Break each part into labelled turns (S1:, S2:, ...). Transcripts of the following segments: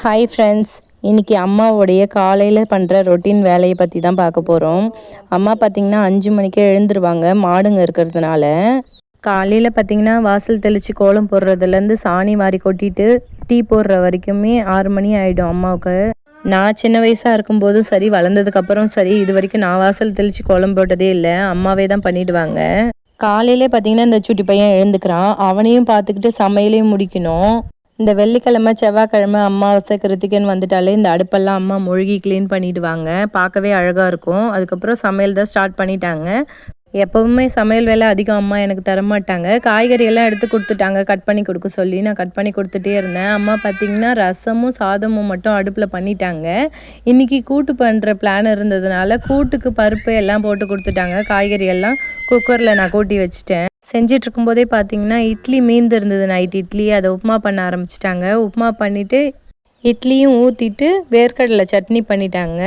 S1: Hi friends, இன்றைக்கி அம்மாவுடைய காலையில் பண்ணுற ரொட்டீன் வேலையை பற்றி தான் பார்க்க போகிறோம். அம்மா பார்த்திங்கன்னா 5 மணிக்கே எழுந்துருவாங்க, மாடுங்க இருக்கிறதுனால. காலையில் பார்த்திங்கன்னா வாசல் தெளித்து கோலம் போடுறதுலேருந்து சாணி வாரி கொட்டிட்டு டீ போடுற வரைக்குமே 6 மணி ஆகிடும் அம்மாவுக்கு. நான் சின்ன வயசாக இருக்கும்போதும் சரி, வளர்ந்ததுக்கப்புறம் சரி, இது வரைக்கும் நான் வாசல் தெளித்து கோலம் போட்டதே இல்லை. அம்மாவே தான் பண்ணிவிடுவாங்க. காலையிலே பார்த்திங்கன்னா இந்த சுட்டி பையன் எழுந்துக்கிறான். அவனையும் பார்த்துக்கிட்டு சமையலையும் முடிக்கணும். இந்த வெள்ளிக்கிழமை செவ்வாய்க்கிழமை அமாவாசை கிருத்திகன் வந்துட்டாலே இந்த அடுப்பெல்லாம் அம்மா மூழ்கி க்ளீன் பண்ணிவிடுவாங்க. பார்க்கவே அழகாக இருக்கும். அதுக்கப்புறம் சமையல் தான் ஸ்டார்ட் பண்ணிட்டாங்க. எப்போவுமே சமையல் வேலை அதிகம் அம்மா எனக்கு தரமாட்டாங்க. காய்கறியெல்லாம் எடுத்து கொடுத்துட்டாங்க கட் பண்ணி கொடுக்க சொல்லி. நான் கட் பண்ணி கொடுத்துட்டே இருந்தேன். அம்மா பார்த்திங்கன்னா ரசமும் சாதமும் மட்டும் அடுப்பில் பண்ணிட்டாங்க. இன்றைக்கி கூட்டு பண்ணுற பிளான் இருந்ததுனால கூட்டுக்கு பருப்பு எல்லாம் போட்டு கொடுத்துட்டாங்க. காய்கறி எல்லாம் குக்கரில் நான் கூட்டி வச்சுட்டேன். செஞ்சிட்ருக்கும்போதே பார்த்திங்கன்னா இட்லி மீந்து இருந்தது. நைட் இட்லி அதை உப்புமா பண்ண ஆரம்பிச்சிட்டாங்க. உப்புமா பண்ணிவிட்டு இட்லியும் ஊற்றிட்டு வேர்க்கடலை சட்னி பண்ணிட்டாங்க.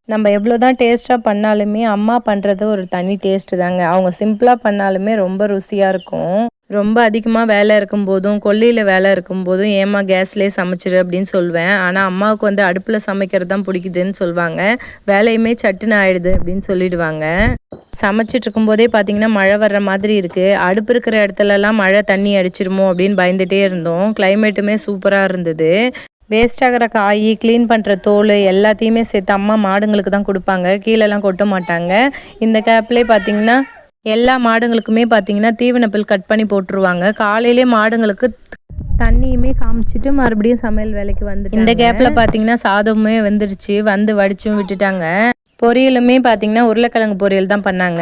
S1: நம்ம எவ்வளோ தான் டேஸ்ட்டாக பண்ணாலுமே அம்மா பண்ணுறது ஒரு தனி டேஸ்ட்டு தாங்க. அவங்க சிம்பிளாக பண்ணாலுமே ரொம்ப ருசியாக இருக்கும். ரொம்ப அதிகமாக வேலை இருக்கும்போதும் கொல்லையில் வேலை இருக்கும்போதும் ஏமா கேஸ்லேயே சமைச்சிரு அப்படின்னு சொல்லுவேன். ஆனால் அம்மாவுக்கு வந்து அடுப்பில் சமைக்கிறது தான் பிடிக்குதுன்னு சொல்லுவாங்க. வேலையுமே சட்டுன்னு ஆகிடுது அப்படின்னு சொல்லிடுவாங்க. சமைச்சிட்டு இருக்கும்போதே பார்த்திங்கன்னா மழை வர்ற மாதிரி இருக்குது. அடுப்பு இருக்கிற இடத்துலலாம் மழை தண்ணி அடிச்சிருமோ அப்படின்னு பயந்துகிட்டே இருந்தோம். கிளைமேட்டுமே சூப்பராக இருந்தது. வேஸ்ட் ஆகிற காய், க்ளீன் பண்ணுற தோல் எல்லாத்தையுமே சேர்த்து அம்மா மாடுங்களுக்கு தான் கொடுப்பாங்க. கீழெல்லாம் கொட்ட மாட்டாங்க. இந்த கேப்லேயே பார்த்திங்கன்னா எல்லா மாடுங்களுக்குமே பார்த்திங்கன்னா தீவனப்பில் கட் பண்ணி போட்டுருவாங்க. காலையிலே மாடுங்களுக்கு தண்ணியுமே காமிச்சிட்டு மறுபடியும் சமையல் வேலைக்கு வந்து இந்த கேப்பில் பார்த்திங்கன்னா சாதமுமே வந்துடுச்சு. வந்து வடிச்சும் விட்டுட்டாங்க. பொரியலுமே பார்த்திங்கன்னா உருளைக்கிழங்கு பொரியல் தான் பண்ணாங்க.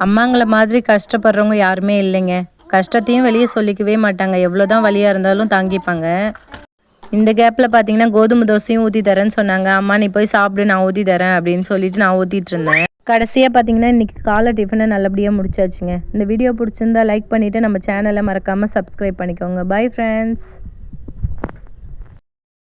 S1: அம்மாங்களை மாதிரி கஷ்டப்படுறவங்க யாருமே இல்லைங்க. கஷ்டத்தையும் வெளியே சொல்லிக்கவே மாட்டாங்க. எவ்வளோ தான் வலியாக இருந்தாலும் தாங்கிப்பாங்க. இந்த கேப்பில் பார்த்தீங்கன்னா கோதுமை தோசையும் ஊற்றி தரேன்னு சொன்னாங்க. அம்மா நீ போய் சாப்பிடு, நான் ஊற்றி தரேன் அப்படின்னு சொல்லிட்டு நான் ஊற்றிட்டு இருந்தேன். கடைசியாக பார்த்தீங்கன்னா இன்றைக்கி காலை டிஃபனை நல்லபடியாக முடிச்சாச்சுங்க. இந்த வீடியோ பிடிச்சிருந்தா லைக் பண்ணிவிட்டு நம்ம சேனலை மறக்காமல் சப்ஸ்கிரைப் பண்ணிக்கோங்க. Bye friends.